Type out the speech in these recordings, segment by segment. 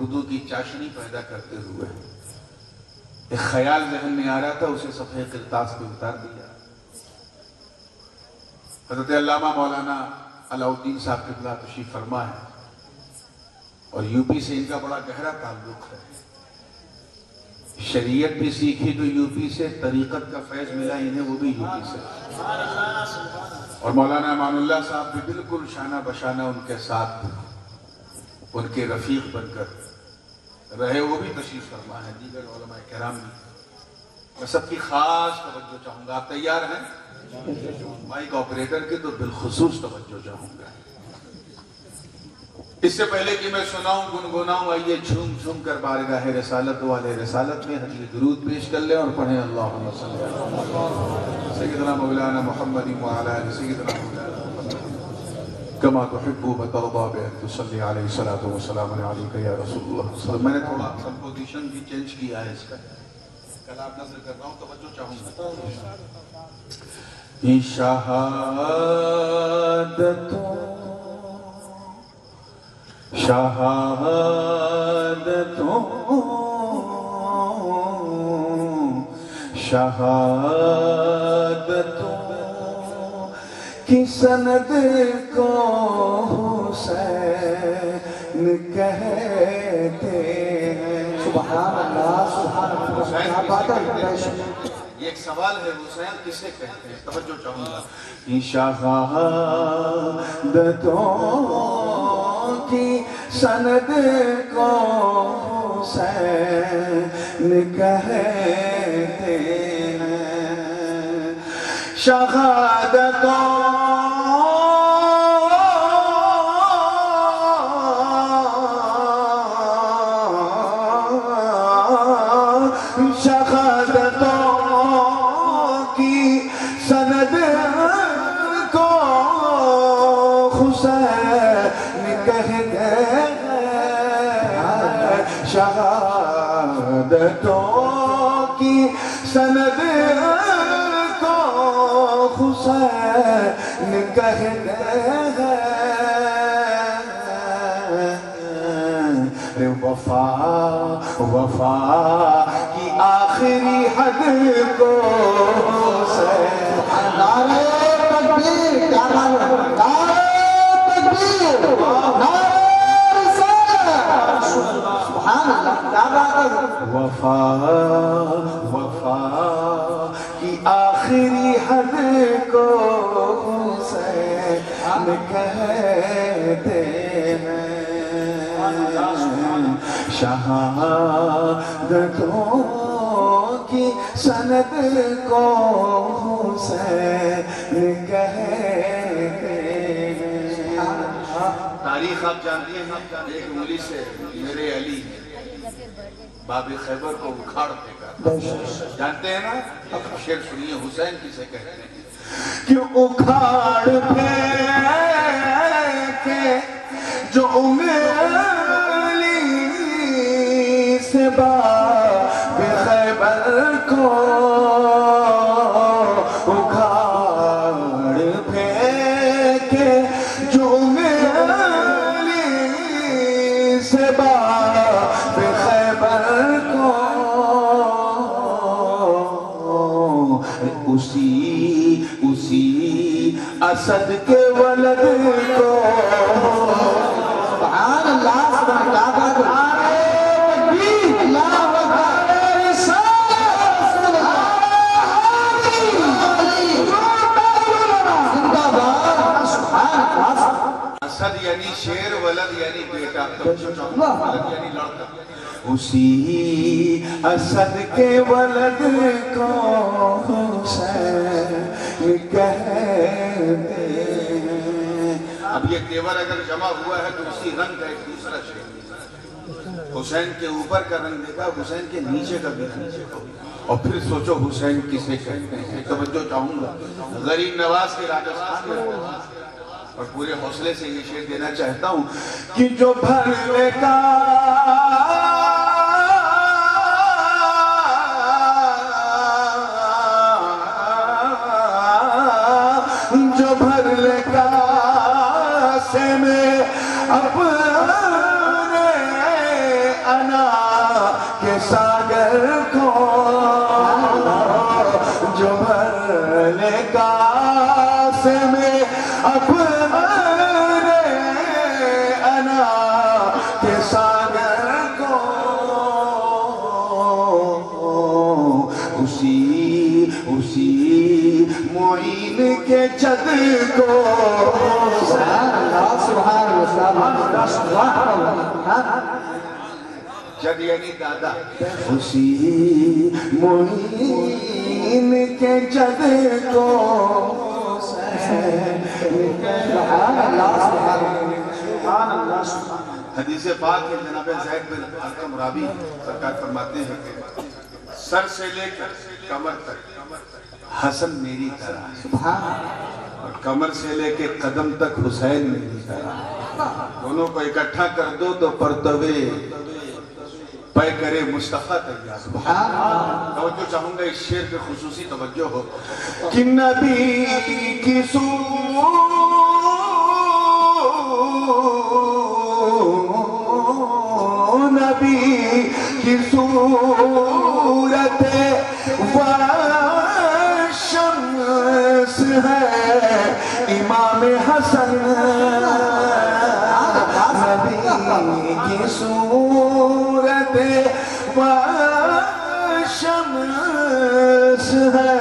اردو کی چاشنی پیدا کرتے ہوئے ایک خیال ذہن میں آ رہا تھا، اسے صفحے قرطاس پہ اتار دیا۔ حضرت علامہ مولانا علاء الدین صاحب قبلہ تشریف فرما ہے، اور یو پی سے ان کا بڑا گہرا تعلق ہے۔ شریعت بھی سیکھی تو یو پی سے، طریقت کا فیض ملا انہیں وہ بھی یو پی سے، اور مولانا امان اللہ صاحب بھی بالکل شانہ بشانہ ان کے ساتھ ان کے رفیق بن کر رہے، وہ بھی تشریف فرما ہے، دیگر علماء کرام بھی۔ میں سب کی خاص توجہ چاہوں گا، آپ تیار ہیں؟ مائک آپریٹر کے تو بالخصوص توجہ چاہوں گا۔ اس سے پہلے کہ میں سناؤں گنگناؤں، آئیے جھوم جھوم کر بارگاہ رسالت والے رسالت میں حدیث درود پیش کر لیں اور پڑھیں اللہم صلی علی سیدنا مولانا محمد وعلی آل سیدنا مولانا محمد کما تحب و ترضى بأن تصلی علیہ الصلاۃ والسلام علیک یا رسول اللہ۔ میں نے تھوڑا کمپوزیشن بھی چینج کیا ہے اس کا، کلام نظر کر رہا ہوں، توجہ چاہوں گا۔ شہادتوں کی سند کو حسین کہتے ہیں۔ سبحان اللہ، سبحان اللہ، کیا بات ہے۔ یہ ایک سوال ہے، حسین کسے کہتے ہیں؟ توجہ چاہوں گا۔ شہادتوں کی سند کو حسین کہتے ہیں۔ شہادتوں شہادتوں کی سند کو حسین کہتے ہیں۔ وفا کی آخری حد کو حسین۔ نعرہ تکبیر، نعرہ تکبیر، نعرہ وفا کی آخری حد کو حسین کہتے ہیں۔ شہادتوں کی سند کو حسین کہتے ہیں۔ تاریخ آپ جانتی ہیں، ایک انگلی سے میرے علی باب خیبر کو اکھاڑ دے گا، جانتے ہیں نا؟ اب شعر سنیے، حسین کسے کہتے ہیں؟ کہ اکھاڑ پھینکے جو انگلی سے باب خیبر کو، اکھاڑ پھینکے جو انگلی سے باب خیبر کو، اسی اسد کے ولد کو۔ سبحان اللہ، سبحان اللہ، اسد یعنی شیر، ولد یعنی بیٹا، ولد یعنی لڑکا۔ اسی اسد کے ولد کو حسین کہتے ہیں۔ اب یہ تیور اگر جمع ہوا ہے تو اسی رنگ کا ایک دوسرا شعر، حسین کے اوپر کا رنگ دیکھا، حسین کے نیچے کا بھی رنگ دیکھا، اور پھر سوچو حسین کسے کہتے ہیں۔ توجہ چاہوں گا، غریب نواز کے راجستھان میں، اور پورے حوصلے سے یہ شعر دینا چاہتا ہوں کہ جو بھرنے کا سے میں اپنے انا کے ساگر کو جو بھر لے کاس میں اپنے انا کے ساگر کو اسی معین کے جد کو سبحان اللہ سبحان اللہ جد یعنی دادا اسی معین کے جد کو سبحان اللہ سبحان اللہ حدیث پاک میں جناب زید بن ارقم رابی سرکار فرماتے ہیں کہ سر سے لے کر کمر تک حسن میری طرح اور کمر سے لے کے قدم تک حسین میری طرح دونوں کو اکٹھا کر دو تو پرتوے پے کرے مصطفیٰ تیار توجہ چاہوں گا اس شعر پہ خصوصی توجہ ہو کہ نبی کی نبی کی صورت شمس ہے امام حسن نبی کی صورت شمس ہے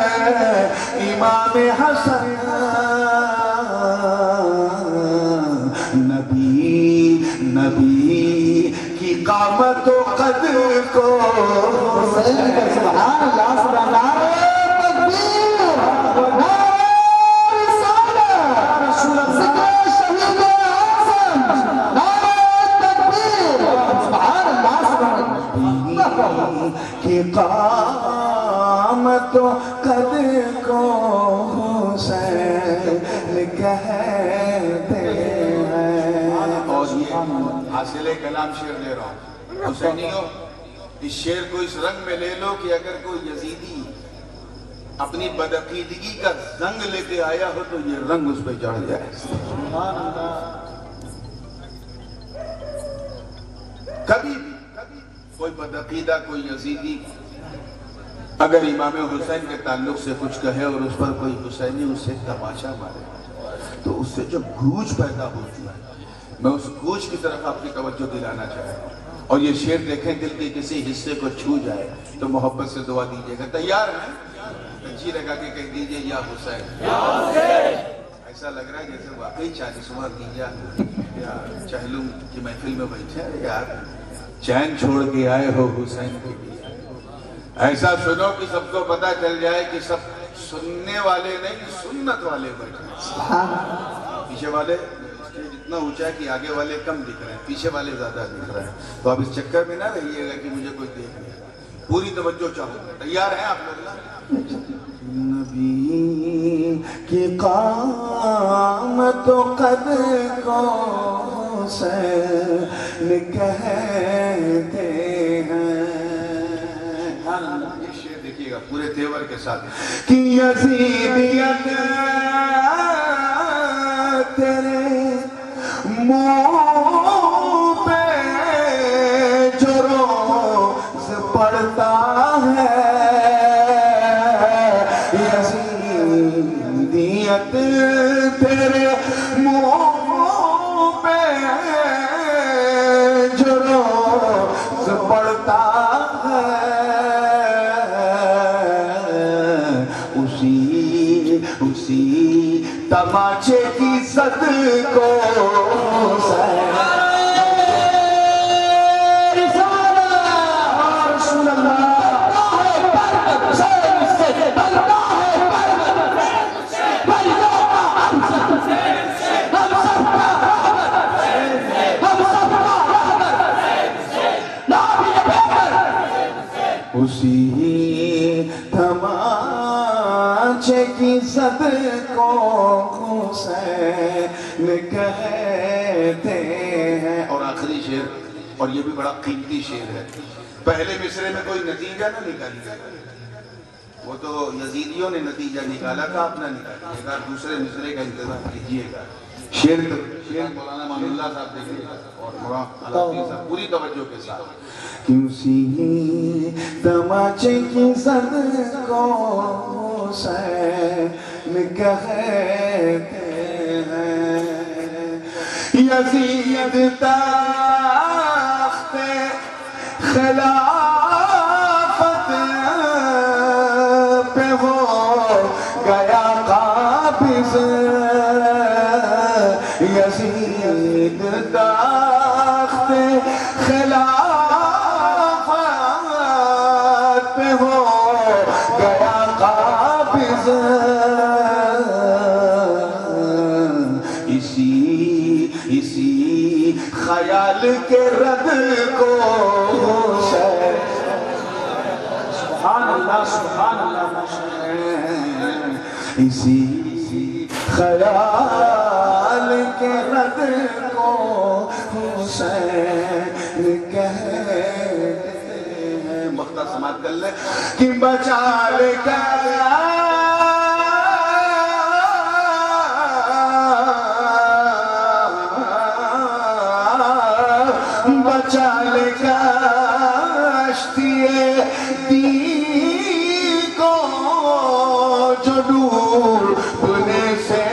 امام حسن نبی کی قامت و قد کو سبحان اللہ سبحان اللہ تکبیر نعرہ رسالت ذکر شہید اعظم نعرہ تکبیر سبحان اللہ سبحان اللہ کی قامت و قد کو حسین کہتے ہیں اور یہ حاصل کلام شعر لے رہا ہوں حسینیوں اس شعر کو اس رنگ میں لے لو کہ اگر کوئی یزیدی اپنی بدعقیدگی کا زنگ لے کے آیا ہو تو یہ رنگ اس پہ چڑھ جائے کبھی بھی کوئی بدعقیدہ کوئی یزیدی اگر امام حسین کے تعلق سے کچھ کہے اور اس پر کوئی حسینی اس سے تماشا مارے تو اس سے جو گوج پیدا ہوتی ہے میں اس گوج کی طرف آپ کی توجہ دلانا چاہتا ہوں اور یہ شعر دیکھیں دل کے کسی حصے کو چھو جائے تو محبت سے دعا دیجیے گا تیار ہیں جی لگا کے کہہ دیجیے یا حسین ایسا لگ رہا ہے جیسے واقعی 40واں دیجا یا چہلم کی محفل میں بیٹھے یار چین چھوڑ کے آئے ہو حسین کے لیے ایسا سنو کہ سب کو پتا چل جائے کہ سب سننے والے نہیں سنت والے بیٹھے پیچھے والے اتنا اونچا ہے کہ آگے والے کم دکھ رہے ہیں پیچھے والے زیادہ دکھ رہے ہیں تو آپ اس چکر میں نہ رہیے گا کہ مجھے کوئی دیکھ لے پوری توجہ چاہوں گا تیار ہیں آپ لوگ نبی کی قامت و قد کو حسین کہتے ہیں یہ شعر دیکھیے گا پورے تیور کے ساتھ کہ یزیدیت تیرے منہ پہ جو روز پڑتا ہے یزیدیت تیرے منہ پہ جو روز پڑتا ہے اسی تماچے کی زد کو اسی تماچے کی زد کو حسین کہتے ہیں اور آخری شعر اور یہ بھی بڑا قیمتی شعر ہے پہلے مصرے میں کوئی نتیجہ نہ نکالی گیا وہ تو یزیدیوں نے نتیجہ نکالا تھا اپنا نکالیے گا دوسرے مصرے کا انتظار کیجیے گا شیر مولانا مان اللہ صاحب دیکھیں اور مولانا علاقی صاحب پوری توجہ کے ساتھ. کسی تماچے کی زد کو حسین کہتے ہیں. یزید تخت خلافت پہ ہو گیا قابض. یزید تخت خلافت پہ ہو گیا قابض. اسی خیال کے رد کو سبحان اللہ سبحان اللہ. اسی خیال کے رد کو حسین کہتے ہیں. مختار سماعت کر لے کہ بچا لے بچا لے کشتی دین کو جو ڈوبنے سے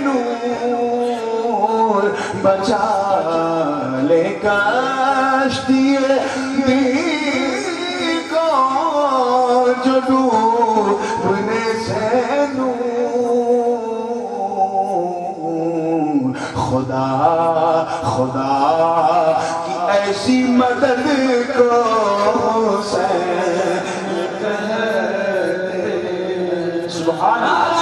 نور. بچا لے کشتی دین کو جو ڈوبنے سے نور. خدا کی ایسی مدد کو حسین کہتے. سبحان اللہ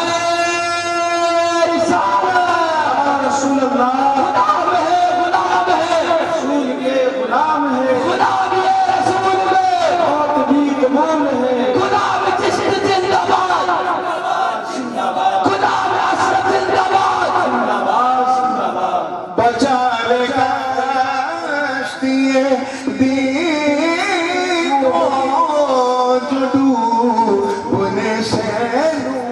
رسول اللہ. غلام ہے رسول کے غلام ہے. غلام ہے رسول کے بہت بھی قبول ہے. غلام چشت زندہ باد غلام اشرف زندہ باد زندہ باد زندہ باد. بچا لے کشتی دین کو جو ڈوبنے سے نور.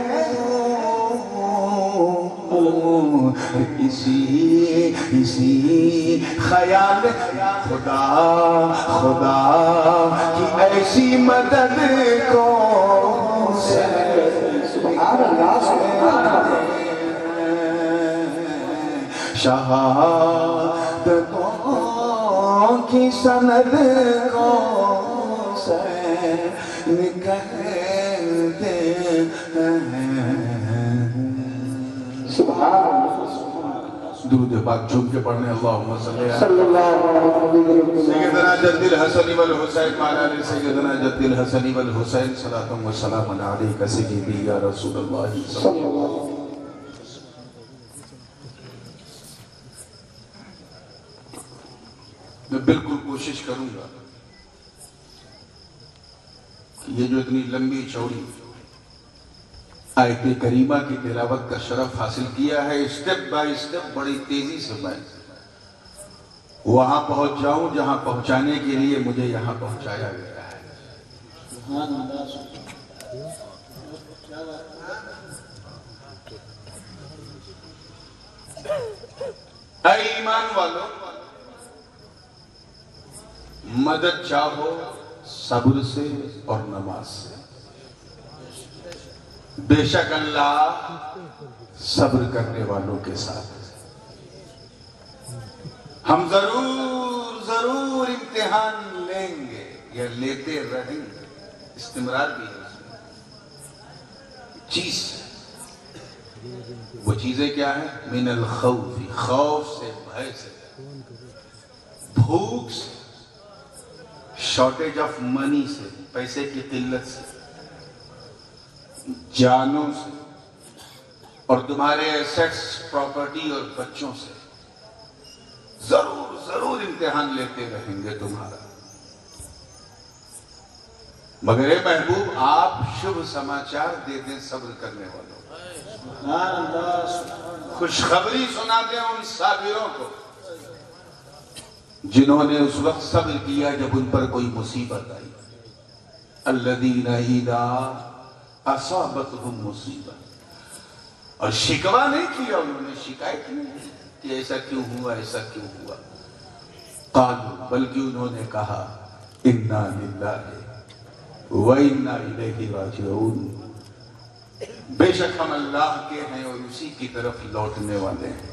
اسی خیال خدا کی ایسی مدد کو سبحان اللہ سبحان اللہ. شہادتوں کی سند کو حسین کہتے ہیں. سبحان اللہ. درود پاک جھوم کے پڑھنے. اللہم صلی اللہ علیہ سیدنا جد الحسن والحسین وعلی سیدنا جد الحسن والحسین صلاۃ و سلام علیک سیدی یا رسول اللہ صلی اللہ علیہ وسلم. میں بالکل کوشش کروں گا کہ یہ جو اتنی لمبی چوڑی آیت کریمہ کی تلاوت کا شرف حاصل کیا ہے، اسٹیپ بائی اسٹیپ بڑی تیزی سے میں وہاں پہنچ جاؤں جہاں پہنچانے کے لیے مجھے یہاں پہنچایا گیا ہے. اے ایمان والو، مدد چاہو صبر سے اور نماز سے. بے شک اللہ صبر کرنے والوں کے ساتھ. ہم ضرور امتحان لیں گے یا لیتے رہیں گے. استمرار بھی ہے چیز. وہ چیزیں کیا ہیں؟ من الخوف، خوف سے، بھے سے، بھوک سے، شارٹیج آف منی سے، پیسے کی قلت سے، جانوں سے، اور تمہارے ایسٹس، پراپرٹی اور بچوں سے. ضرور امتحان لیتے رہیں گے تمہارا. مگر اے محبوب، آپ شبھ سماچار دے دیں صبر کرنے والوں. خوشخبری سنا دیں ان صابروں کو جنہوں نے اس وقت صبر کیا جب ان پر کوئی مصیبت آئی. الذین اذا اصابتهم مصیبت. اور شکوا نہیں کیا، انہوں نے شکایت نہیں کہ ایسا کیوں ہوا، ایسا کیوں ہوا. قالوا، بلکہ انہوں نے کہا انا للہ و انا الیہ راجعون، بے شک ہم اللہ کے ہیں اور اسی کی طرف لوٹنے والے ہیں.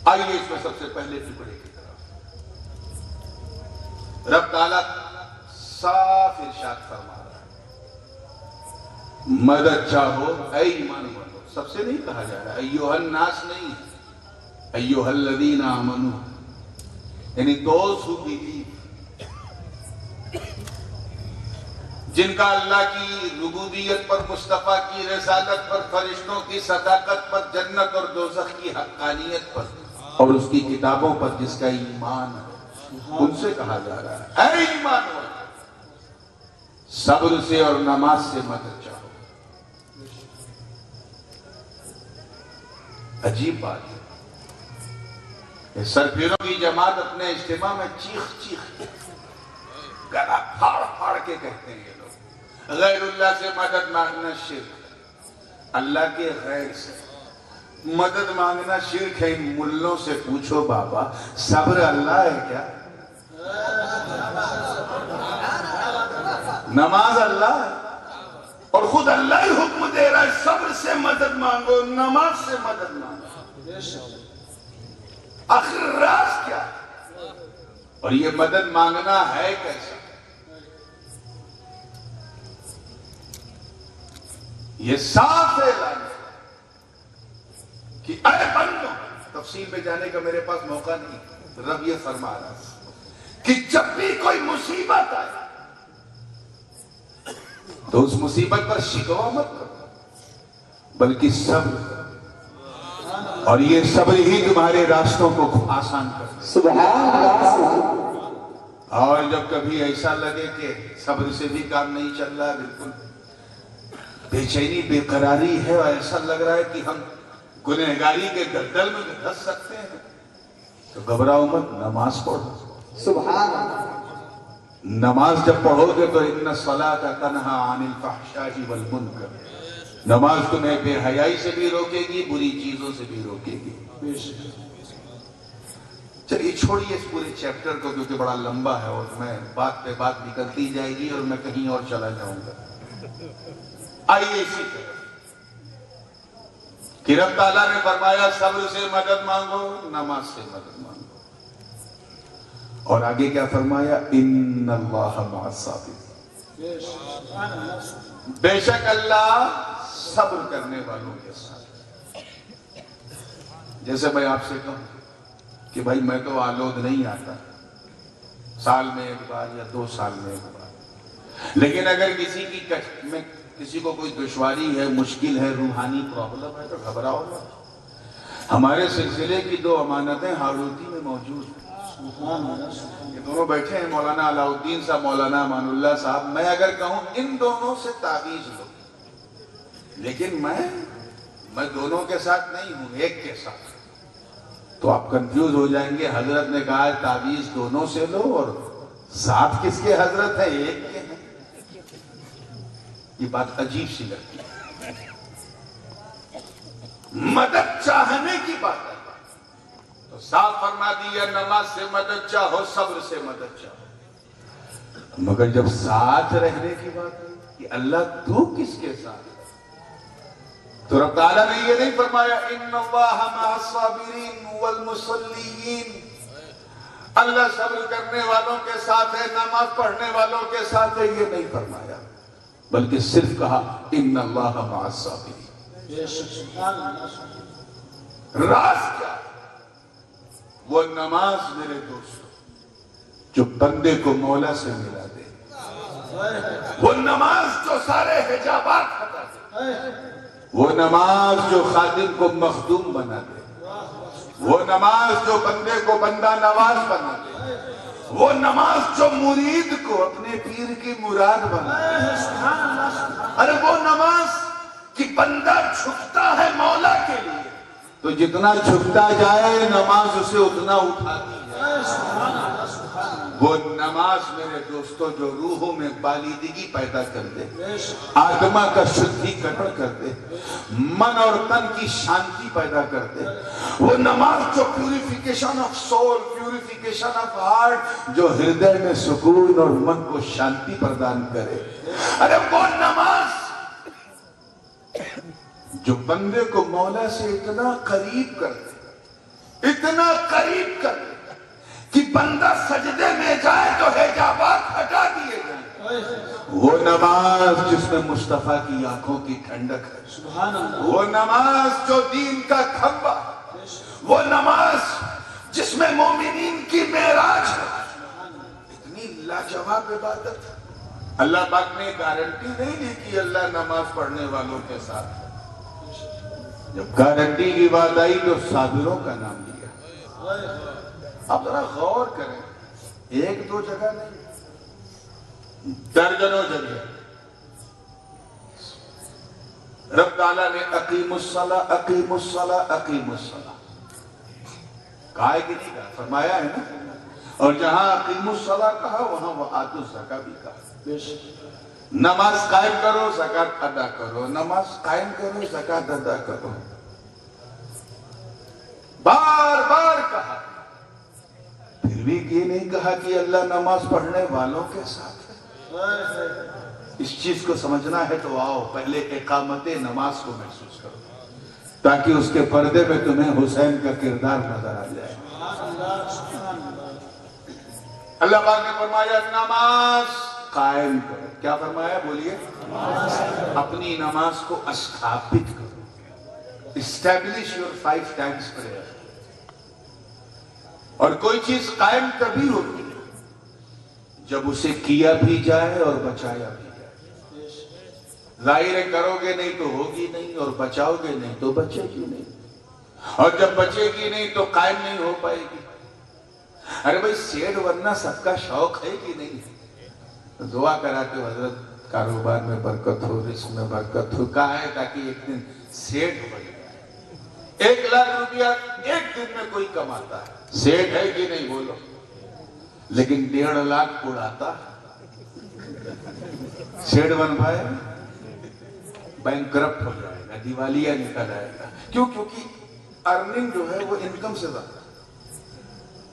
آئیے اس میں سب سے پہلے ٹکڑے کی طرف. رب تعالیٰ صاف ارشاد فرما رہا ہے مدد چاہو اے ایمان والو. سب سے نہیں کہا جا رہا ایھا الناس نہیں، ایھا الذین آمنوا، یعنی دوز ہو بلیو، جن کا اللہ کی ربوبیت پر، مصطفیٰ کی رسالت پر، فرشتوں کی صداقت پر، جنت اور دوزخ کی حقانیت پر اور اس کی کتابوں پر جس کا ایمان ہے، ان سے کہا جا رہا ہے اے ایمان والو، صبر سے اور نماز سے مدد چاہو. عجیب بات ہے، سرفیروں کی جماعت اپنے اجتماع میں چیخ چیخ گلا پھاڑ پھاڑ کے کہتے ہیں یہ لوگ غیر اللہ سے مدد مانگنا شرک، اللہ کے غیر سے مدد مانگنا شرک ہے. ان ملوں سے پوچھو بابا صبر اللہ ہے کیا؟ نماز اللہ ہے اور خود اللہ ہی حکم دے رہا ہے صبر سے مدد مانگو، نماز سے مدد مانگو. آخر راز کیا ہے اور یہ مدد مانگنا ہے کیسا؟ یہ صاف اعلان ہے کہ اے بندو، تفصیل میں جانے کا میرے پاس موقع نہیں. رب یہ فرما رہا ہے کہ جب بھی کوئی مصیبت آئے تو اس مصیبت پر شکوہ مت کرو بلکہ صبر کرو، اور یہ صبر ہی تمہارے راستوں کو آسان کر دے. سبحان اللہ. اور جب کبھی ایسا لگے کہ صبر سے بھی کام نہیں چل رہا، بالکل بے چینی بے قراری ہے اور ایسا لگ رہا ہے کہ ہم گنہگاری کے دلدل میں دھس سکتے ہیں، تو گھبراؤ مت، نماز پڑھو. سبحان اللہ. نماز جب پڑھو گے تو ان الصلاۃ تنہی عن الفحشاء والمنکر، نماز تمہیں بے حیائی سے بھی روکے گی، بری چیزوں سے بھی روکے گی. چلیے چھوڑیے اس پورے چیپٹر کو کیونکہ بڑا لمبا ہے اور میں بات پہ بات نکلتی جائے گی اور میں کہیں اور چلا جاؤں گا. آئیے اسی طرح کہ رب تعالیٰ نے فرمایا صبر سے مدد مانگو، نماز سے مدد مانگو، اور آگے کیا فرمایا ان اللہ مع الصابرین، بے شک اللہ صبر کرنے والوں کے ساتھ. جیسے میں آپ سے کہوں کہ بھائی میں تو آلود نہیں آتا، سال میں ایک بار یا 2 سال میں ایک بار، لیکن اگر کسی کو کوئی دشواری ہے، مشکل ہے، روحانی پرابلم ہے تو گھبراؤ نہ. ہمارے سلسلے کی 2 امانتیں ہاروتی میں موجود ہیں. یہ دونوں بیٹھے ہیں، مولانا علاء الدین صاحب، مولانا امان اللہ صاحب. میں اگر کہوں ان دونوں سے تعویذ لو، لیکن میں دونوں کے ساتھ نہیں ہوں، ایک کے ساتھ، تو آپ کنفیوز ہو جائیں گے. حضرت نے کہا ہے تعویذ دونوں سے لو، اور ساتھ کس کے حضرت ہے؟ ایک کے ہیں. یہ بات عجیب سی لگتی ہے. مدد چاہنے کی بات ہے تو صاف فرما دیا نماز سے مدد چاہو، صبر سے مدد چاہو. مگر جب ساتھ رہنے کی بات ہے کہ اللہ تو کس کے ساتھ ہے، تو رب تعالیٰ نے یہ نہیں فرمایا ان اللہ مع الصابرین والمصلیین، اللہ صبر کرنے والوں کے ساتھ ہے، نماز پڑھنے والوں کے ساتھ ہے. یہ نہیں فرمایا، بلکہ صرف کہا ان اللہ مع الصابرین. راز کیا؟ وہ نماز میرے دوستو جو بندے کو مولا سے ملا دے، وہ نماز جو سارے حجابات ہٹا دے، وہ نماز جو خادم کو مخدوم بنا دے، وہ نماز جو بندے کو بندہ نواز بنا دے، وہ نماز جو مرید کو اپنے پیر کی مراد بنا دے. ارے وہ نماز کہ بندہ جھکتا ہے مولا کے لیے تو جتنا جھکتا جائے نماز اسے اتنا اٹھاتی ہے. وہ نماز میرے دوستوں جو روحوں میں بالیدگی پیدا کر دے، آدمہ کا شدھیکرن کر دے، من اور تن کی شانتی پیدا کر دے، وہ نماز جو purification of civil, purification of heart, جو ہردے میں سکون اور من کو شانتی پردان کرے، ارے وہ نماز جو بندے کو مولا سے اتنا قریب کر دے، اتنا قریب کر دے کہ بندہ سجدے میں جائے تو حجابات ہٹا دیے جائیں، وہ نماز جس میں مصطفیٰ کی آنکھوں کی ٹھنڈک ہے، وہ نماز جو دین کا کھمبا، وہ نماز جس میں مومنین کی معراج ہے، اتنی لاجواب عبادت۔ اللہ پاک نے گارنٹی نہیں دی کہ اللہ نماز پڑھنے والوں کے ساتھ، جب گارنٹی کی بات آئی تو صابروں کا نام لیا۔ اب ذرا غور کریں، ایک دو جگہ نہیں، درجنوں جگہ رب تعالیٰ نے اقیم الصلاۃ اقیم الصلاۃ اقیم الصلاۃ کہا ہے کہ نہیں کہا؟ فرمایا ہے نا۔ اور جہاں اقیم الصلاۃ کہا وہاں وآتوا الزکاۃ بھی کہا، نماز قائم کرو زکات ادا کرو، نماز قائم کرو زکات ادا کرو، بار بار کہا۔ پھر بھی یہ نہیں کہا کہ اللہ نماز پڑھنے والوں کے ساتھ ہے۔ اس چیز کو سمجھنا ہے تو آؤ پہلے اقامت نماز کو محسوس کرو، تاکہ اس کے پردے میں تمہیں حسین کا کردار نظر آ جائے۔ اللہ پاک نے فرمایا نماز قائم کرو، کیا فرمایا بولیے؟ اپنی نماز کو استھاپت کرو، اسٹیبلش یور 5 times prayer۔ اور کوئی چیز قائم تبھی ہوتی ہے جب اسے کیا بھی جائے اور بچایا بھی جائے۔ ظاہر ہے کرو گے نہیں تو ہوگی نہیں، اور بچاؤ گے نہیں تو بچے گی نہیں، اور جب بچے گی نہیں تو قائم نہیں ہو پائے گی۔ ارے بھائی سیٹ ورنہ سب کا شوق ہے کہ نہیں؟ دعا کراتے ہو حضرت کاروبار میں برکت ہو، رزق میں برکت ہو، کہا ہے تاکہ ایک دن سیٹ ہو جائے۔ 1 لاکھ روپیہ ایک دن میں کوئی کماتا ہے، سیٹ ہے کہ نہیں بولو؟ لیکن 1.5 لاکھ اڑاتا، سیٹ بن پائے؟ بینکرپٹ ہو جائے گا، دیوالیہ نکل آئے گا۔ کیوں؟ کیونکہ ارننگ جو ہے وہ انکم سے زیادہ،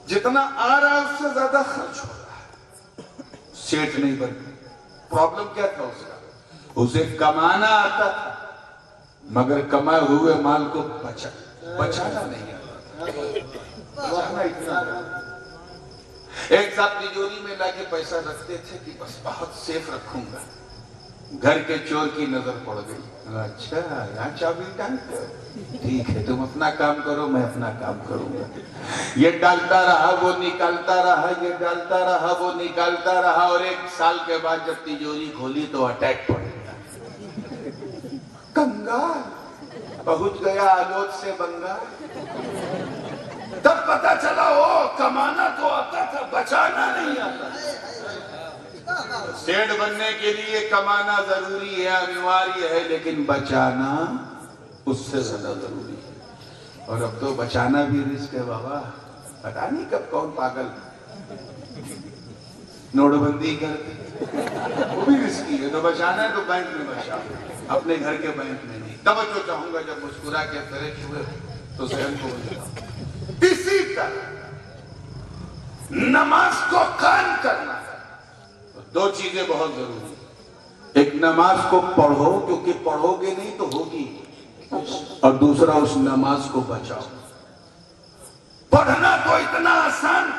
جتنا آ رہا ہے اس سے زیادہ خرچ ہو رہا ہے، سیٹ نہیں بن گیا۔ پرابلم کیا تھا اس کا؟ اسے کمانا آتا تھا مگر کمائے ہوئے مال کو بچانا نہیں آتا۔ ایک صاحب تجوری میں لا کے پیسہ رکھتے تھے کہ بس بہت سیف رکھوں گا، گھر کے چور کی نظر پڑ گئی، اچھا یہاں چابی ٹانگ، ٹھیک ہے تم اپنا کام کرو میں اپنا کام کروں گا۔ یہ ڈالتا رہا وہ نکالتا رہا، یہ ڈالتا رہا وہ نکالتا رہا، اور 1 سال کے بعد جب تجوری کھولی تو اٹیک پڑ گیا۔ کنگال پہنچ گیا آلوت سے بنگال۔ تب پتا چلا وہ کمانا تو آتا تھا، بچانا نہیں آتا۔ سیٹ بننے کے لیے کمانا ضروری ہے، انواری ہے، لیکن بچانا اس سے زیادہ ضروری ہے۔ اور اب تو بچانا بھی رزق ہے بابا، پتا نہیں کب کون پاگل نوٹ بندی کرتے، وہ بھی رزقی ہے۔ تو بچانا ہے تو بینک میں بچاؤ، اپنے گھر کے بینک میں نہیں۔ توجہ چاہوں گا جب مسکرا کے فریش ہوئے تو ذہن کو بچاؤ۔ اسی طرح نماز کو قائم کرنا ہے، 2 چیزیں بہت ضروری ہیں۔ ایک نماز کو پڑھو، کیونکہ پڑھو گے نہیں تو ہوگی، اور دوسرا اس نماز کو بچاؤ۔ پڑھنا تو اتنا آسان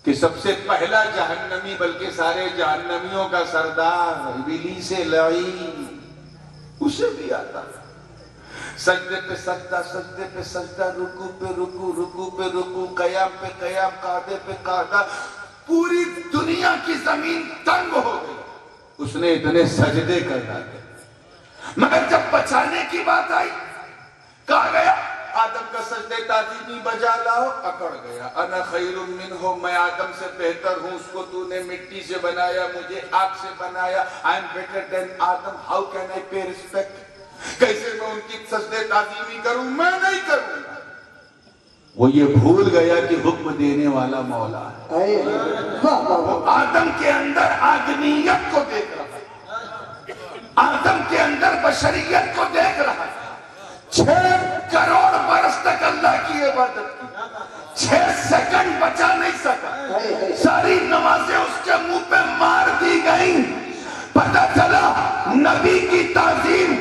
کہ سب سے پہلا جہنمی بلکہ سارے جہنمیوں کا سردار ابلیس لعین اسے بھی آتا ہے۔ سجدے پہ سجدہ، سجدے پہ سجدہ، رکوع پہ رکوع، رکوع پہ رکوع، قیام پہ قیام، قعدے پہ قعدہ، پوری دنیا کی زمین تنگ ہو گئی، اس نے اتنے سجدے کر ڈالے۔ مگر جب بچانے کی بات آئی کہا گیا آدم کا سجدے تعظیمی بجا لاؤ، اکڑ گیا۔ انا خیر منہ، میں آدم سے بہتر ہوں، اس کو تو نے مٹی سے بنایا، مجھے آگ سے بنایا۔ I am better than Adam, how can I pay respect؟ کیسے میں ان کی سجدے تعظیمی کروں؟ میں نہیں کروں گا۔ وہ یہ بھول گیا کہ حکم دینے والا مولا ہے. اے واہ واہ وہ آدم کے اندر آدمیت کو دیکھ رہا ہے, آدم کے اندر بشریت کو دیکھ رہا ہے. 6 کروڑ برس تک اللہ کی عبادت کی, 6 سیکنڈ بچا نہیں سکا. ساری نمازیں اس کے منہ پہ مار دی گئیں. پتہ چلا نبی کی تعظیم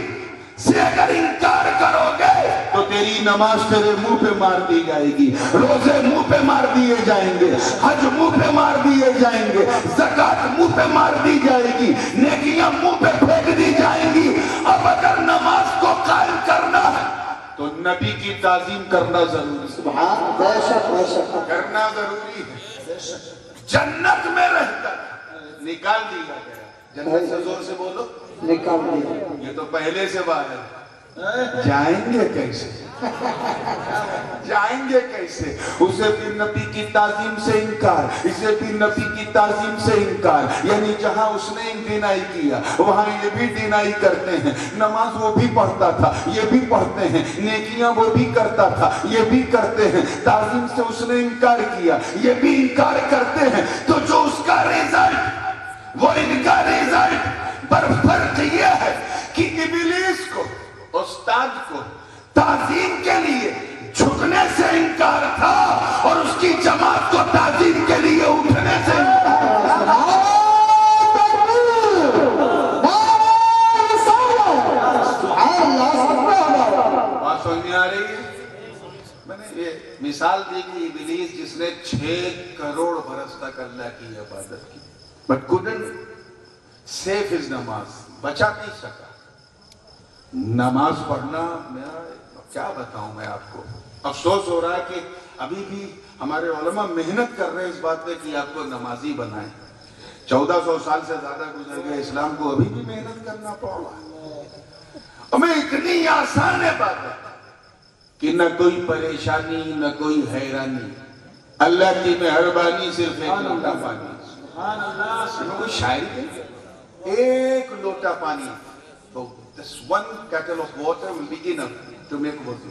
سے اگر انکار کرو گے تو تیری نماز تیرے منہ پہ مار دی جائے گی, روزے منہ پہ مار دیے جائیں گے, حج منہ پہ مار دیے جائیں گے, زکوٰۃ منہ پہ مار دی جائے گی, نیکیاں منہ پہ پھینک دی جائیں گی. اب اگر نماز کو قائم کرنا ہے تو نبی کی تعظیم کرنا ضروری ہے. سبحان بے شک بے شک کرنا ضروری ہے. جنت میں رہ کر نکال دیا گیا. جنت سے زور سے بولو, نکال دیا. یہ تو پہلے سے باہر, جائیں گے کیسے, جائیں گے کیسے؟ اسے بھی نبی کی تعظیم سے انکار, اسے بھی نبی کی تعظیم سے انکار. یعنی جہاں اس نے ڈینائی کیا وہاں یہ بھی ڈینائی کرتے ہیں. نماز وہ بھی پڑھتا تھا, یہ بھی پڑھتے ہیں. نیکیاں وہ بھی کرتا تھا, یہ بھی کرتے ہیں. تعظیم سے اس نے انکار کیا, یہ بھی انکار کرتے ہیں. تو جو اس کا رزلٹ, وہ ان کا رزلٹ پر فرق یہ ہے کہ ابلیس کو, استاد کو تعظیم کے لیے جھکنے سے انکار تھا اور اس کی جماعت کو تعظیم کے لیے اٹھنے سے انکار تھا. بات سمجھ میں آ رہی ہے؟ میں نے یہ مثال دی کہ ابلیس جس نے 6 کروڑ برس تک اللہ کی عبادت کی, but couldn't save his نماز, بچا نہیں سکا. نماز پڑھنا, میں کیا بتاؤں میں آپ کو, افسوس ہو رہا ہے کہ ابھی بھی ہمارے علماء محنت کر رہے ہیں اس بات پہ کہ آپ کو نمازی بنائیں. 1400 سال سے زیادہ گزر گئے, اسلام کو ابھی بھی محنت کرنا پڑ رہا ہے. ہمیں اتنی آسان ہے بات کہ نہ کوئی پریشانی نہ کوئی حیرانی, اللہ کی مہربانی صرف ایک لوٹا پانی. کوئی شاعری ہے, ایک لوٹا پانی, تو this one kettle of water will be enough to make wudu.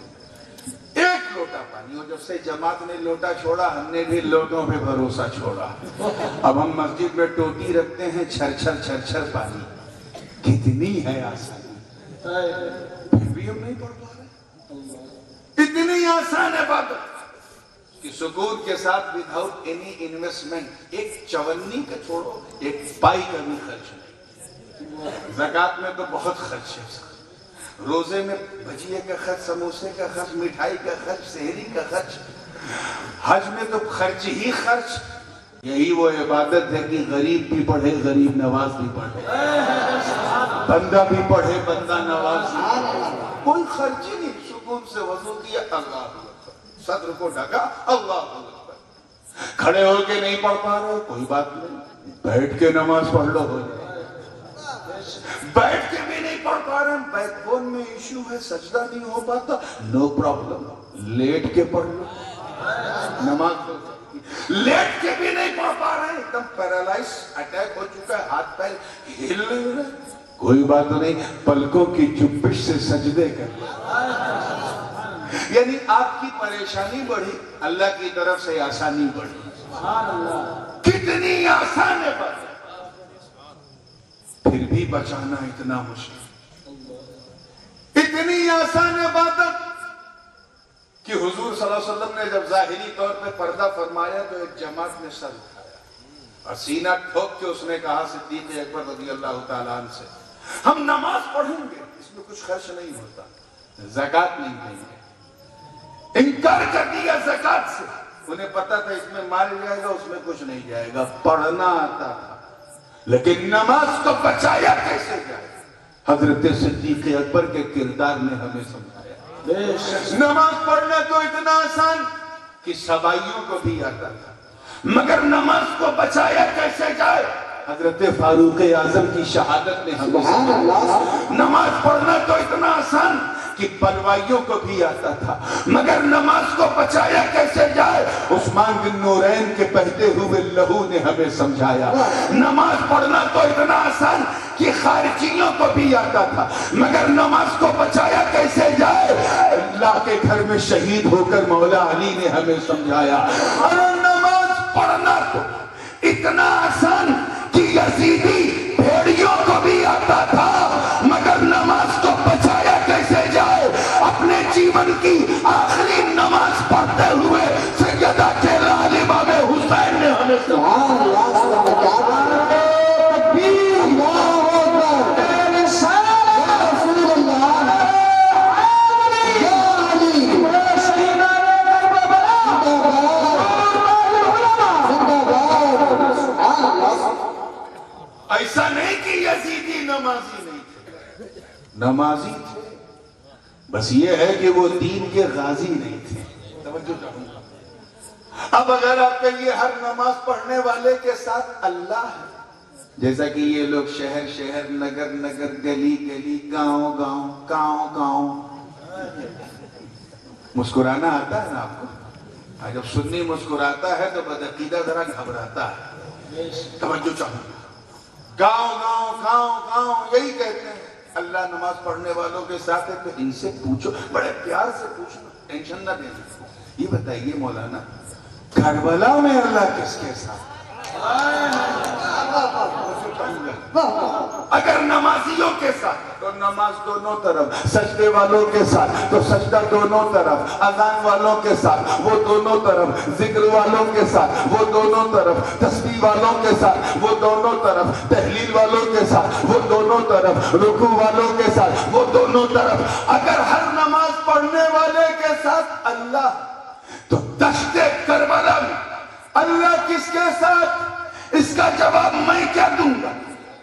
ایک لوٹا پانی. اور جب سے جماعت نے لوٹا چھوڑا, ہم نے بھی لوٹوں پہ بھروسہ چھوڑا. اب ہم مسجد میں ٹوٹی رکھتے ہیں, چھر چھر چھر چھر پانی. کتنی ہے آسانی, پھر بھی ہم نہیں پڑھ پا رہے. اتنی آسان ہے بات کہ سکون کے ساتھ وداؤٹ اینی انویسٹمنٹ, ایک چونی کا چھوڑو, ایک پائی کا بھی خرچ نہیں. زکوٰۃ میں تو بہت خرچ ہے, روزے میں بھجیے کا خرچ, سموسے کا خرچ, مٹھائی کا خرچ, سحری کا خرچ. حج میں تو خرچ ہی خرچ. یہی وہ عبادت ہے کہ غریب بھی پڑھے, غریب نواز بھی پڑھے, بندہ بھی پڑھے, بندہ نواز بھی پڑھے. کوئی خرچ ہی نہیں. سکون سے وضو کیا, اللہ اکبر, صدر کو ڈھکا, اللہ اکبر. کھڑے ہو کے نہیں پڑھ پا رہے, کوئی بات نہیں, بیٹھ کے نماز پڑھ لو, ہو جائے. بیٹھ کے بھی نہیں پڑھ پا رہے, بیک بون میں ایشو ہے, سجدہ نہیں ہو پاتا, نو پرابلم, لیٹ کے پڑھ لو نماز. لیٹ کے بھی نہیں پڑھ پا رہے, ایک دم پیرالائز اٹیک ہو چکا ہے, ہاتھ پیر ہل نہیں رہے, کوئی بات نہیں, پلکوں کی جنبش سے سجدے کر. یعنی آپ کی پریشانی بڑھی, اللہ کی طرف سے آسانی بڑھی. کتنی آسان ہے بات, پھر بھی بچانا اتنا مشکل. اتنی آسان عبادت کہ حضور صلی اللہ علیہ وسلم نے جب ظاہری طور پہ پردہ فرمایا تو ایک جماعت نے سر اٹھایا اور سینہ ٹھوک کے اس نے کہا صدیق اکبر رضی اللہ تعالیٰ عنہ سے, ہم نماز پڑھیں گے, اس میں کچھ خرچ نہیں ہوتا, زکوٰۃ نہیں دیں گے. انکار کر دیا زکوٰۃ سے. انہیں پتا تھا اس میں مال جائے گا, اس میں کچھ نہیں جائے گا, پڑھنا آتا تھا, لیکن نماز کو بچایا کیسے جائے. حضرت صدیق اکبر کے کردار نے ہمیں سمجھایا. نماز پڑھنا تو اتنا آسان کہ سبائیوں کو بھی آتا تھا, مگر نماز کو بچایا کیسے جائے. حضرت فاروق اعظم کی شہادت نے ہمیں سمجھایا. نماز پڑھنا تو اتنا آسان کہ بلوائیوں کو بھی آتا تھا, مگر نماز کو بچایا کیسے جائے. عثمان بن نورین کے بہتے ہوئے لہو نے ہمیں سمجھایا. نماز پڑھنا تو اتنا آسان کہ خارجیوں کو بھی آتا تھا، مگر نماز کو بچایا کیسے جائے؟ اللہ کے گھر میں شہید ہو کر مولا علی نے ہمیں سمجھایا۔ اور نماز پڑھنا تو اتنا آسان کہ یزیدی بھیڑیوں کو بھی آتا تھا، مگر نماز کو بچایا کیسے جائے؟ اپنے جیون کی آخری نماز پڑھتے ہوئے سیدہ کے لال امام حسین نے ہمیں ایسا نہیں کہ یزیدی نمازی نہیں تھے، نمازی تھے، بس یہ ہے کہ وہ دین کے غازی نہیں تھے۔ توجہ چاہوں گا، اب اگر آپ کہیے ہر نماز پڑھنے والے کے ساتھ اللہ ہے، جیسا کہ یہ لوگ شہر شہر، نگر نگر، گلی گلی، گاؤں گاؤں، گاؤں گاؤں، مسکرانا آتا ہے نا آپ کو؟ جب سنی مسکراتا ہے تو بدعقیدہ ذرا گھبراتا ہے۔ توجہ چاہوں گا، گاؤں گاؤں گاؤں گاؤں یہی کہتے ہیں اللہ نماز پڑھنے والوں کے ساتھ ہے، تو ان سے پوچھو، بڑے پیار سے پوچھو، ٹینشن نہ دیں۔ یہ بتائیے مولانا، کربلا میں اللہ کس کے ساتھ؟ اگر نمازیوں کے ساتھ تو نماز دونوں طرف، سجدے والوں کے ساتھ تو سجدہ دونوں طرف، اذان والوں کے ساتھ وہ دونوں طرف، ذکر والوں کے ساتھ وہ دونوں طرف، تسبیح والوں کے ساتھ وہ دونوں طرف، تحلیل والوں کے ساتھ وہ دونوں طرف، رکوع والوں کے ساتھ وہ دونوں طرف۔ اگر ہر نماز پڑھنے والے کے ساتھ اللہ، تو دشت کربلا میں اللہ کس کے ساتھ؟ اس کا جواب میں کیا دوں گا،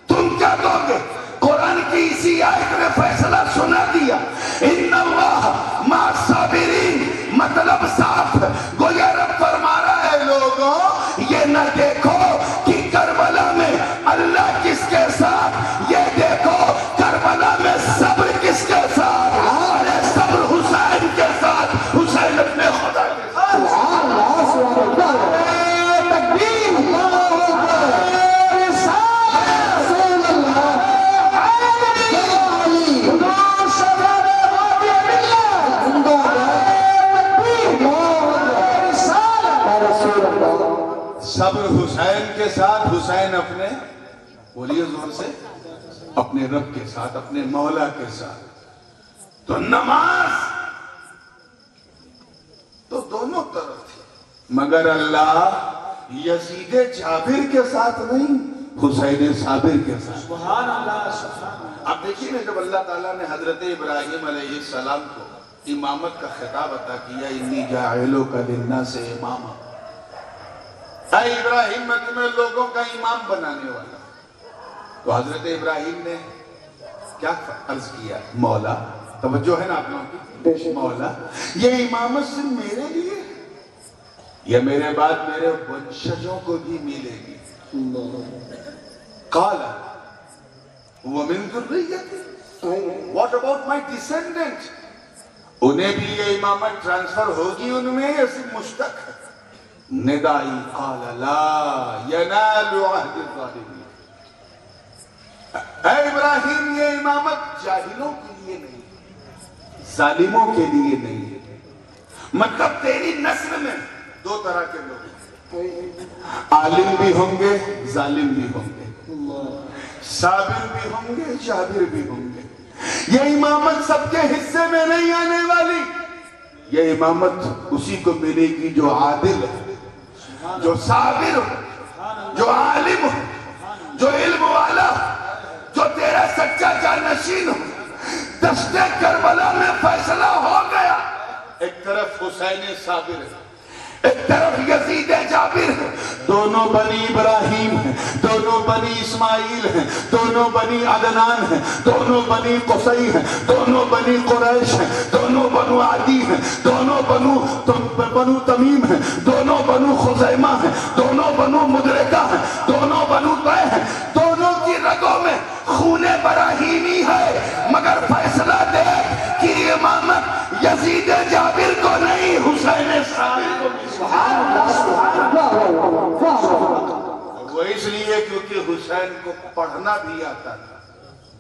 تم کیا دو گے؟ قرآن کی اسی آیت نے فیصلہ سنا دیا، ان اللہ مع الصابرین، مطلب صاف، گویا رب فرما رہا ہے لوگوں یہ نہ دیکھو کہ کربلا میں اللہ کس کے ساتھ، یہ دیکھو کربلا میں صبر کس کے ساتھ؟ ارے صبر حسین کے ساتھ، حسین اپنے خدا کے ساتھ۔ صبر حسین کے ساتھ، حسین اپنے، بولیے زور سے، اپنے رب کے ساتھ، اپنے مولا کے ساتھ۔ تو نماز تو دونوں طرف تھی، مگر اللہ یزید جابر کے ساتھ نہیں، حسین صابر کے ساتھ۔ سبحان اللہ، سبحان اللہ۔ اب دیکھیے نا، جب اللہ تعالیٰ نے حضرت ابراہیم علیہ السلام کو امامت کا خطاب عطا کیا، انی جاعلک للناس اماما، اے ابراہیم میں تمہیں لوگوں کا امام بنانے والا، تو حضرت ابراہیم نے کیا عرض کیا؟ مولا، توجہ ہے نا آپ لوگوں کی، مولا یہ امامت صرف میرے لیے یا میرے بعد میرے ونشجوں کو بھی ملے گی؟ قال ومن ذریتی، what about my descendant؟ انہیں بھی یہ امامت ٹرانسفر ہوگی ان میں یا صرف مشتق ہے؟ ندائی قال لا ینال عہد الظالمین، اے ابراہیم یہ امامت جاہلوں کے لیے نہیں، ظالموں کے لیے نہیں ہے۔ مطلب تیری نسل میں دو طرح کے لوگ ہیں، عالم بھی ہوں گے، ظالم بھی ہوں گے، صابر بھی ہوں گے، جابر بھی ہوں گے۔ یہ امامت سب کے حصے میں نہیں آنے والی، یہ امامت اسی کو ملے گی جو عادل ہے، جو صابر ہو، جو عالم ہو، جو علم والا، جو تیرا سچا جانشین ہو۔ دشت کربلا میں فیصلہ ہو گیا، ایک طرف حسین صابر ہے، ایک طرف یزید جابر ہے، دونوں بنی ابراہیم ہیں، دونوں بنی اسماعیل ہیں، دونوں بنی عدنان ہیں، دونوں بنی قصی ہیں، دونوں بنی قریش ہیں، دونوں بنو عدی ہیں، دونوں بنو تمیم ہیں، دونوں بنو خزیمہ ہیں، دونوں بنو مدرکہ ہیں، دونوں بنو طے ہیں، دونوں کی رگوں میں خون ابراہیمی ہے، مگر فیصلہ دے کہ امامت یزید جابر کو نہیں، حسین صابر کو نہیں۔ وہ اس لیے کیونکہ حسین کو پڑھنا بھی آتا تھا،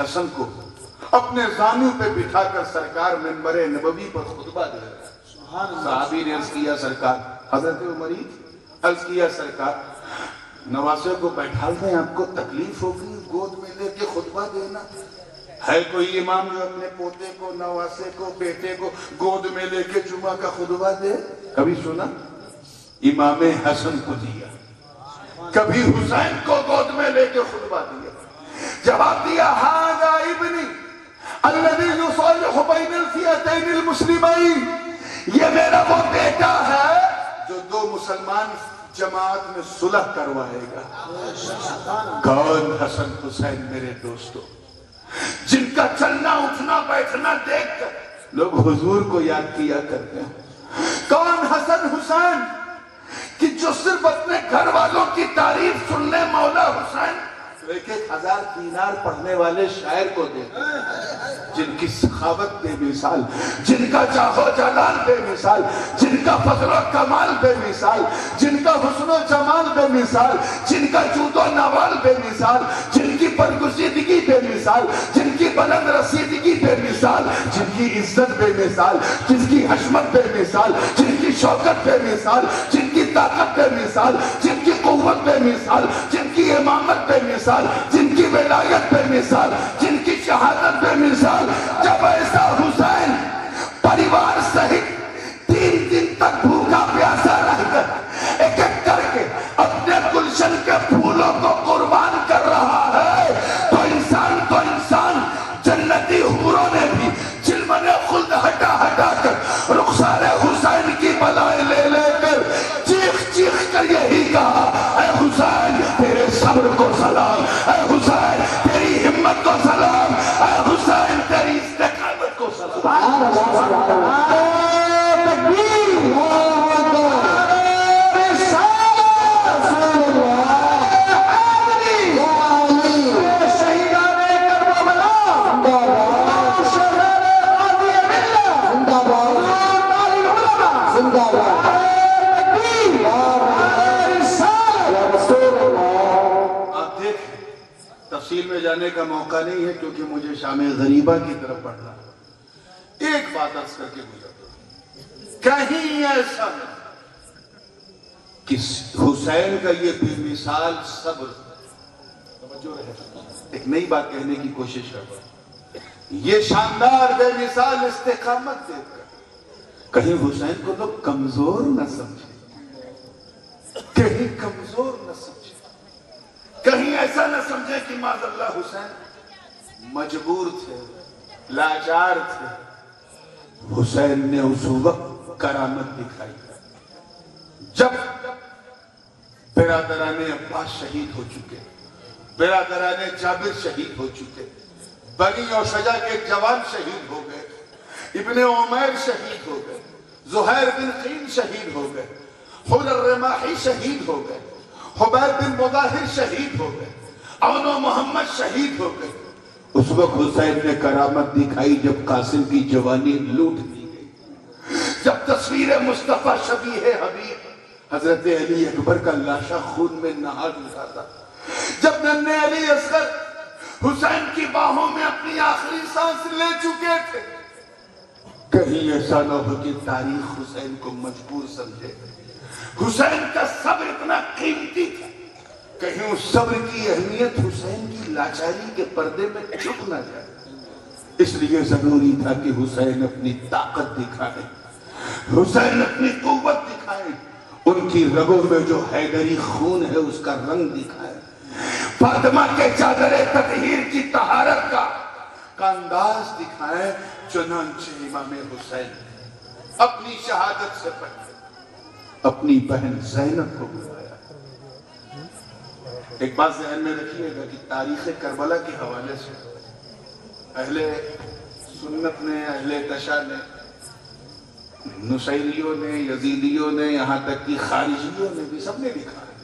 حسن کو اپنے زانو پہ بٹھا کر سرکار منبر نبوی پر خطبہ دے رہا ہے۔ صحابی نے عرض کیا سرکار، حضرت عمری عرض کیا سرکار نواسے کو بیٹھال دیں، آپ کو تکلیف ہوگی گود میں لے کے خطبہ دینا؟ ہے کوئی امام جو اپنے پوتے کو، نواسے کو، بیٹے کو گود میں لے کے جمعہ کا خطبہ دے؟ کبھی سنا؟ امام حسن کو دیا، کبھی حسین کو گود میں لے کے خطبہ دیا، جواب دیا ھذا ابنی الذی یصالح بین الفئتین المسلمین، یہ میرا وہ بیٹا ہے جو دو مسلمان جماعت میں صلح کروائے گا۔ کون؟ حسن حسین میرے دوستو، جن کا چلنا اٹھنا بیٹھنا دیکھ کر لوگ حضور کو یاد کیا کرتے ہیں۔ کون؟ حسن حسین کہ جو صرف اپنے گھر والوں کی تعریف سن لے مولا حسین 1,000 دینار پڑھنے والے شاعر کو دیتے ہیں، جن کی سخاوت بے مثال، جن کا جاہ و جلال بے مثال، جن کا فضل و کمال بے مثال، جن کا حسن و جمال بے مثال، جن کا جود و نوال بے مثال، جن کی برگزیدگی بے مثال، جن کی بلند رسیدگی بے مثال، جن کی عزت بے مثال، جن کی حشمت بے مثال، جن کی شوکت بے مثال، جن کی طاقت بے مثال، جن کی قوت بے مثال، جن کی امامت بے مثال، جن کی ولایت بے مثال، جن کی شہادت بے مثال۔ جب ایسا حسین پریوار سہت 3 دن تک بھوکا پیاسا رہ کر ایک ایک کر کے اپنے گلشن کے پھولوں کو قربان کر رہا ہے، تو انسان جنتی حوروں نے بھی چلمن خلد ہٹا ہٹا کر رخسار حسین کی بلائیں لے لے کر چیخ چیخ کر یہی کہا، اے حسین تیرے صبر کو سلام، اے حسین تیری ہمت کو سلام، اے حسین تیری استقامت کو سلام۔ تفصیل میں جانے کا موقع نہیں ہے کیونکہ مجھے شام غریبہ کی طرف بڑھنا ہے۔ ایک بات عرض کر کے گزرتا، کہیں ایسا نہیں کہ حسین کا یہ بے مثال صبر، توجہ رہے، ایک نئی بات کہنے کی کوشش کر رہا ہوں، یہ شاندار بے مثال استقامت دیکھ کر کہیں حسین کو لوگ کمزور نہ سمجھے، کہیں کمزور نہ سمجھے، کہیں ایسا نہ سمجھے کہ معاذ اللہ حسین مجبور تھے، لاچار تھے۔ حسین نے اس وقت کرامت دکھائی جب برادران عباس شہید ہو چکے، برادران جابر شہید ہو چکے، بنی اور شجا کے جوان شہید ہو گئے، ابن عمیر شہید ہو گئے، زہیر بن قین شہید ہو گئے، حر الرماحی شہید ہو گئے، حبیر بن مظاہر شہید ہو گئے، عون و محمد شہید ہو گئے۔ اس وقت حسین نے کرامت دکھائی جب قاسم کی جوانی لوٹ دی گئی، جب تصویر مصطفیٰ شبیہ حبیب حضرت علی اکبر کا لاشا خون میں نہا چکا تھا، جب ننھے علی اصغر حسین کی باہوں میں اپنی آخری سانس لے چکے تھے۔ کہیں ایسا نہ ہو کہ تاریخ حسین کو مجبور سمجھے، حسین کا صبر اتنا قیمتی تھا، کہیں اس صبر کی اہمیت حسین کی لاچاری کے پردے میں چھپ نہ جائے، اس لیے ضروری تھا کہ حسین اپنی طاقت دکھائے، حسین اپنی قوت دکھائے، ان کی رگوں میں جو حیدری خون ہے اس کا رنگ دکھائے، فاطمہ کے چادر تطہیر کی طہارت کا انداز دکھائے۔ چنانچہ امام حسین اپنی شہادت سے پہلے اپنی بہن زینب کو بلایا۔ ایک بات ذہن میں رکھیے گا کہ تاریخ کربلا کے حوالے سے اہل سنت نے، اہل تشیع نے، نصیریوں نے، یزیدیوں نے، یہاں تک کہ خارجیوں نے بھی، سب نے لکھا ہے،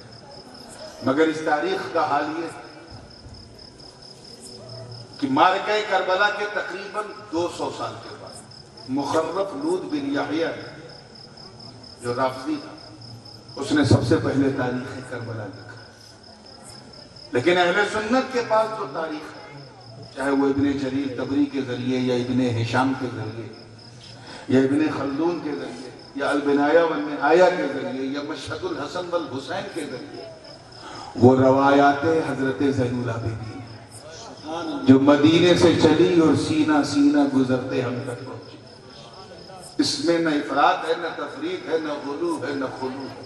مگر اس تاریخ کا حال یہ کہ معرکہ کربلا کے تقریباً 200 سال کے بعد مخرف لود بن یحییٰ جو رافضی تھا، اس نے سب سے پہلے تاریخ کربلا لکھا، لیکن اہل سنت کے پاس جو تاریخ ہے چاہے وہ ابن جریر طبری کے ذریعے یا ابن ہشام کے ذریعے یا ابن خلدون کے ذریعے یا البنایہ والنہایہ کے ذریعے یا مشہد الحسن والحسین کے ذریعے وہ روایات حضرت زین العابدین جو مدینے سے چلی اور سینہ سینہ گزرتے ہم تک پہنچی. اس میں نہ افراد ہے، نہ تفرید ہے، نہ غلو ہے، نہ خلو ہے.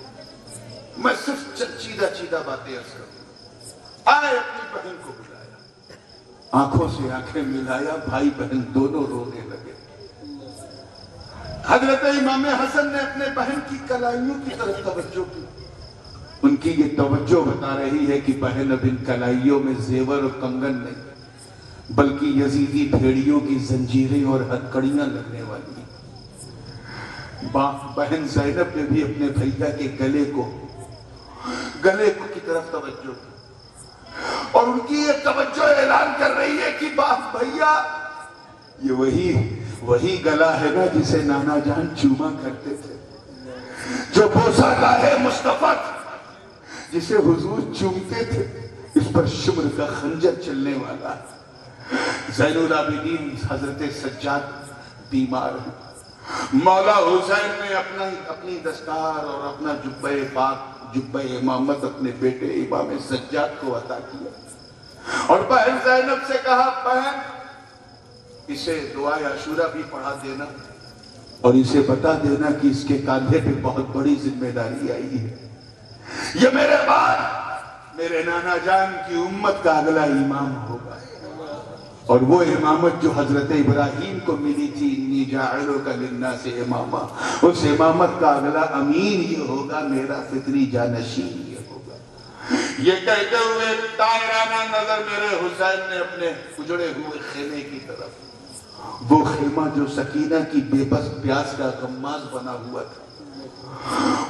میں صرف چیدہ باتیں عرض کروں. آئے اپنی بہن کو بلایا، آنکھوں سے آنکھیں ملایا، بھائی بہن دونوں رونے لگے. حضرت امام حسن نے اپنے بہن کی کلائیوں کی طرف توجہ کی. ان کی یہ توجہ بتا رہی ہے کہ بہن اب ان کلائیوں میں زیور اور کنگن نہیں بلکہ یزیدی بھیڑیوں کی زنجیریں اور ہتھکڑیاں لگنے والی ہیں. بہن زینب نے بھی اپنے بھیا کے گلے کی طرف توجہ کی اور ان کی یہ توجہ اعلان کر رہی ہے کہ باپ بھیا یہ وہی گلا ہے نا جسے نانا جان چوما کرتے تھے، جو بوسہ گاہے مصطفیٰ جسے حضور چومتے تھے، اس پر شمر کا خنجر چلنے والا. زین العابدین حضرت سجاد بیمار ہیں. مولا حسین نے اپنی دستار اور اپنا جبہ امامت اپنے بیٹے امام سجاد کو عطا کیا اور بہن زینب سے کہا بہن اسے دعائے عاشورہ بھی پڑھا دینا اور اسے بتا دینا کہ اس کے کاندھے پہ بہت بڑی ذمہ داری آئی ہے. یہ میرے بعد میرے نانا جان کی امت کا اگلا امام ہوگا اور وہ امامت جو حضرت ابراہیم کو ملی تھی انی جاعلک للناس اماما، اس امامت کا اگلا امین یہ ہوگا، میرا فطری جانشین یہ ہوگا. یہ کہتے ہوئے طاہرانہ نظر میرے حسین نے اپنے اجڑے ہوئے خیمے کی طرف، وہ خیمہ جو سکینہ کی بے بس پیاس کا غماز بنا ہوا تھا،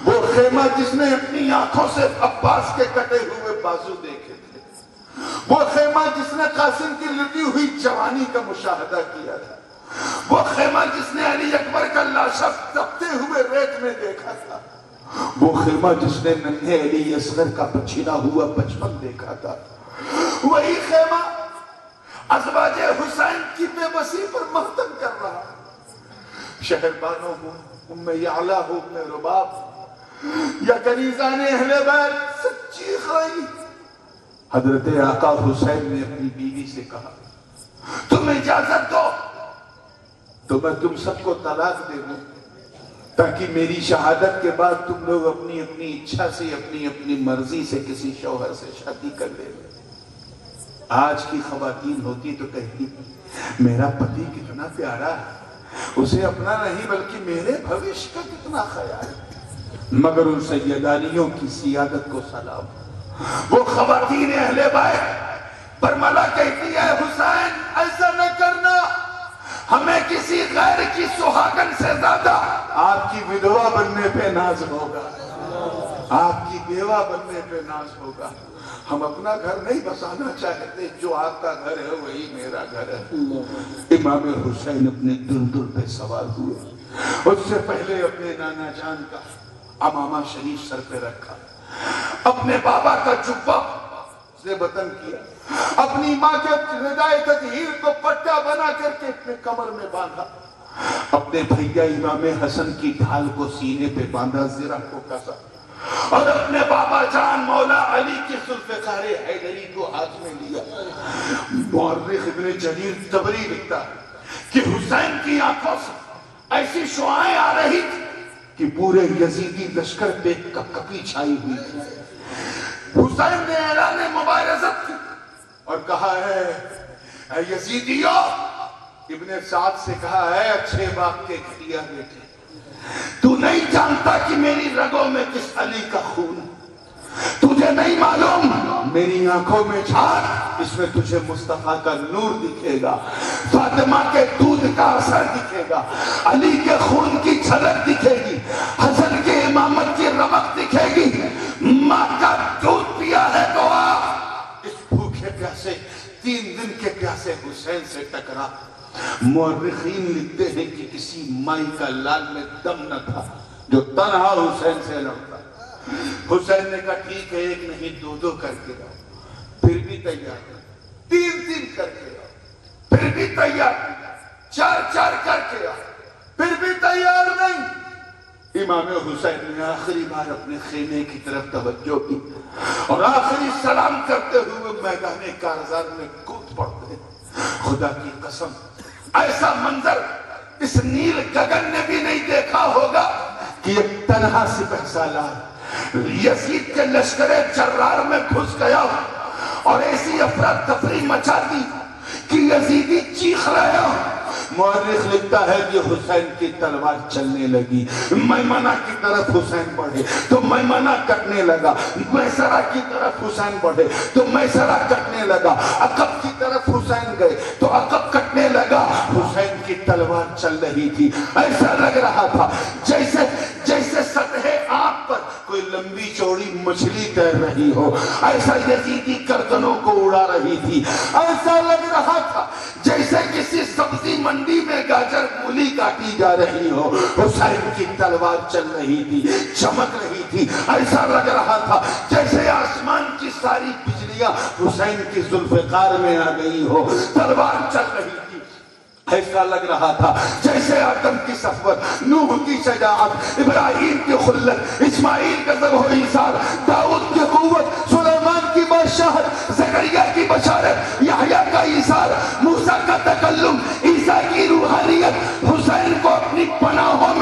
وہ خیمہ جس نے اپنی آنکھوں سے عباس کے کٹے ہوئے بازو دیکھے تھے، وہ خیمہ جس نے قاسم کی لٹی ہوئی جوانی کا مشاہدہ کیا تھا، وہ خیمہ جس نے علی اکبر کا لاشا تپتے ہوئے ریت میں دیکھا تھا، وہ خیمہ جس نے ننھے علی اصغر کا پچھنا ہوا بچپن دیکھا تھا، وہی خیمہ ازواج حسین کی بے بسی پر ماتم کر رہا. شہربانوں ہو، ام یعلا ہو، ام رباب یا کنیزان اہل بیت سچی خائی. حضرت آقا حسین نے اپنی بیوی سے کہا تم اجازت دو تو میں تم سب کو طلاق دے دوں تاکہ میری شہادت کے بعد تم لوگ اپنی اچھا سے اپنی مرضی سے کسی شوہر سے شادی کر لے. آج کی خواتین ہوتی تو کہتی میرا پتی کتنا پیارا ہے، اسے اپنا نہیں بلکہ میرے بھوش کا کتنا خیال ہے. مگر ان سیدانیوں کی سیادت کو سلام. وہ خواتین اہل بیت برملا کہتی ہے حسین ایسا نہ کرنا، ہمیں کسی غیر کی سہاگن سے زیادہ آپ کی ودوا بننے پہ ناز ہوگا، آپ کی بیوہ بننے پہ ناز ہوگا. ہم اپنا گھر نہیں بسانا چاہتے، جو آپ کا گھر ہے وہی میرا گھر ہے. امام حسین اپنے دلدل پہ سوار ہوئے، اس سے پہلے اپنے نانا جان کا عمامہ شریف سر پہ رکھا، اپنے بابا کا جبہ سے بطن کیا، اپنی ماں کے ردائے تطہیر کو پٹا بنا کر کے اپنے کمر میں باندھا، اپنے بھیا امام حسن کی ڈھال کو سینے پہ باندھا، زرہ کو کسا اور اپنے بابا جان مولا علی کی ذوالفقار حیدری کو ہاتھ میں لیا. مورخ ابن جریر طبری لکھتا ہے کہ حسین کی آنکھوں سے ایسی شعائیں آ رہی تھی کہ پورے یزیدی لشکر پہ کپکپی چھائی ہوئی تھی. حسین نے اعلان مبارزت کی اور کہا ہے اے یزیدیو، ابن سعد سے کہا ہے اچھے باپ کے گھٹیا بیٹے، تو نہیں جانتا کہ میری رگوں میں کس علی کا خون ہے، تجھے نہیں معلوم میری آنکھوں میں جھاگ، اس میں تجھے مصطفیٰ کا نور دکھے گا، فاطمہ کے دودھ کا اثر دکھے گا، علی کے خون کی جھلک دکھے گی، حسن کے امامت کی رمق دکھے گی. ماں کا دودھ پیا ہے تو اس بھوکے پیاسے 3 دن کے پیاسے حسین سے ٹکرا. مورخین لکھتے ہیں کہ کسی مائی کا لال میں دم نہ تھا جو تنہا حسین سے لڑتا. حسین نے کہا ٹھیک ہے 1 نہیں 2 کر کے رہو، پھر بھی تیار ہے، 3 کر کے رہو. پھر بھی تیار، چار چار کر کے پھر بھی تیار نہیں۔ امام حسین نے آخری بار اپنے خیمے کی طرف توجہ کی اور آخری سلام کرتے ہوئے میدان کارزار میں کود پڑتے۔ خدا کی قسم ایسا منظر اس نیل گگن نے بھی نہیں دیکھا ہوگا کہ ایک تنہا سپہ سالار یزید کے لشکر جرار میں گھس گیا اور ایسی افراتفری مچا دی کہ یزیدی چیخ رہے ہو۔ مورخ لکھتا ہے کہ حسین کی تلوار چلنے لگی، میمنہ کی طرف حسین بڑھے تو میمنہ کٹنے لگا، میسرہ کی طرف حسین بڑھے تو میسرہ کٹنے لگا، عقب کی طرف حسین گئے تو عقب کٹنے لگا۔ حسین کی تلوار چل رہی تھی، ایسا لگ رہا تھا جیسے سطح آگ پر کوئی لمبی چوڑی مچھلی تیر رہی ہو، ایسا یزیدی گردنوں کو اڑا رہی تھی، ایسا لگ رہا تھا جیسے کسی سبزی منڈی میں گاجر مولی کاٹی جا رہی ہو۔ حسین کی تلوار چل رہی تھی، چمک رہی تھی، ایسا لگ رہا تھا جیسے آسمان کی ساری بجلیاں حسین کی ذوالفقار میں آ گئی ہو۔ تلوار چل رہی تھی، ایسا لگ رہا تھا جیسے آدم کی صفوت، نوح کی شجاعت، ابراہیم کی خلت، اسماعیل کا ذبح و ایثار، داؤد کی قوت، سلیمان کی بادشاہت، زکریا کی بشارت، یحییٰ کا ایثار، موسیٰ کا تکلم، عیسیٰ کی روحانیت حسین کو اپنی پناہوں